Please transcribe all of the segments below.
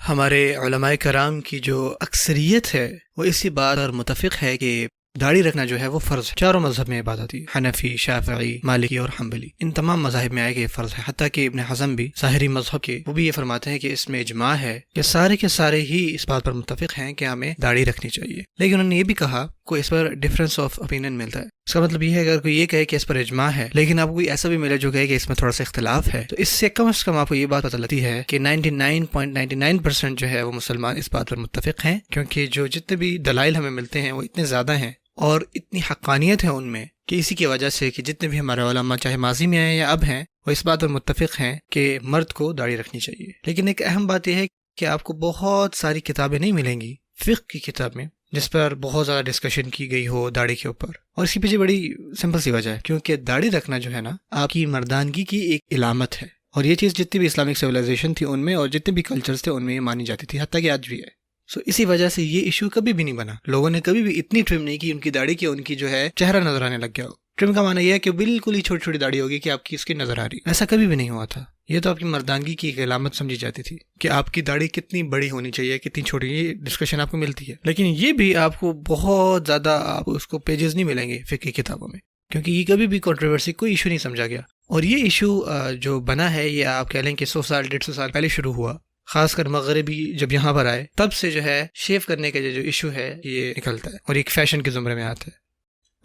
ہمارے علماء کرام کی جو اکثریت ہے وہ اسی بات پر متفق ہے کہ داڑھی رکھنا جو ہے وہ فرض ہے۔ چاروں مذہب میں عبادت ہے، حنفی، شافعی، مالکی اور حنبلی، ان تمام مذاہب میں آئے کہ یہ فرض ہے۔ حتیٰ کہ ابن حزم بھی ظاہری مذہب کے وہ بھی یہ فرماتے ہیں کہ اس میں اجماع ہے کہ سارے کے سارے ہی اس بات پر متفق ہیں کہ ہمیں داڑھی رکھنی چاہیے۔ لیکن انہوں نے یہ بھی کہا کوئی اس پر ڈفرینس آف اوپینین ملتا ہے۔ اس کا مطلب یہ ہے اگر کوئی یہ کہے کہ اس پر اجماع ہے لیکن آپ کو کوئی ایسا بھی ملے جو کہے کہ اس میں تھوڑا سا اختلاف ہے، تو اس سے کم از کم آپ کو یہ بات پتہ لگتی ہے کہ 99.99% جو ہے وہ مسلمان اس بات پر متفق ہیں، کیونکہ جو جتنے بھی دلائل ہمیں ملتے ہیں وہ اتنے زیادہ ہیں اور اتنی حقانیت ہے ان میں کہ اسی کی وجہ سے کہ جتنے بھی ہمارے علماء چاہے ماضی میں ہیں یا اب ہیں وہ اس بات پر متفق ہیں کہ مرد کو داڑھی رکھنی چاہیے۔ لیکن ایک اہم بات یہ ہے کہ آپ کو بہت ساری کتابیں نہیں ملیں گی فقہ کی کتاب میں جس پر بہت زیادہ ڈسکشن کی گئی ہو داڑھی کے اوپر، اور اس کے پیچھے بڑی سمپل سی وجہ ہے، کیونکہ داڑھی رکھنا جو ہے نا آپ کی مردانگی کی ایک علامت ہے، اور یہ چیز جتنی بھی اسلامک سویلائزیشن تھی ان میں اور جتنے بھی کلچرز تھے ان میں یہ مانی جاتی تھی، حتیٰ کہ آج بھی ہے۔ اسی وجہ سے یہ ایشو کبھی بھی نہیں بنا، لوگوں نے کبھی بھی اتنی ٹرم نہیں کی ان کی داڑھی کہ ان کی جو ہے چہرہ نظر آنے لگ گیا ہو۔ ٹرم کا معنی یہ ہے کہ بالکل ہی چھوٹی چھوٹی داڑھی ہوگی کہ آپ کی اس کی نظر آ رہی، ایسا کبھی بھی نہیں ہوا تھا۔ یہ تو آپ کی مردانگی کی ایک علامت سمجھی جاتی تھی کہ آپ کی داڑھی کتنی بڑی ہونی چاہیے کتنی چھوٹی، یہ ڈسکشن آپ کو ملتی ہے، لیکن یہ بھی آپ کو بہت زیادہ آپ اس کو پیجز نہیں ملیں گے فقہ کی کتابوں میں، کیونکہ یہ کبھی بھی کنٹروورسی کوئی ایشو نہیں سمجھا گیا۔ اور یہ ایشو جو بنا ہے یہ آپ کہہ لیں کہ 100 سال 150 سال پہلے شروع ہوا، خاص کر مغربی جب یہاں پر آئے تب سے جو ہے شیو کرنے کا جو ایشو ہے یہ نکلتا ہے اور ایک فیشن کے زمرے میں آتا ہے۔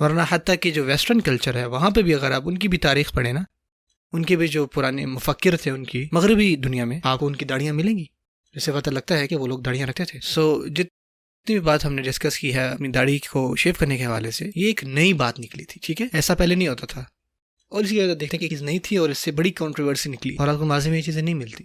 ورنہ حتیٰ کہ جو ویسٹرن کلچر ہے وہاں پہ بھی اگر آپ ان کی بھی تاریخ پڑھیں نا، ان کے بھی جو پرانے مفکر تھے ان کی مغربی دنیا میں آپ کو ان کی داڑیاں ملیں گی، جس سے پتہ لگتا ہے کہ وہ لوگ داڑیاں رکھتے تھے۔ جتنی بھی بات ہم نے ڈسکس کی ہے اپنی داڑھی کو شیو کرنے کے حوالے سے، یہ ایک نئی بات نکلی تھی، ٹھیک ہے، ایسا پہلے نہیں ہوتا تھا، اور اسی وجہ دیکھتے ہیں کہ چیز نہیں تھی اور اس سے بڑی کنٹروورسی نکلی، اور آپ کو ماضی میں یہ چیزیں نہیں ملتی۔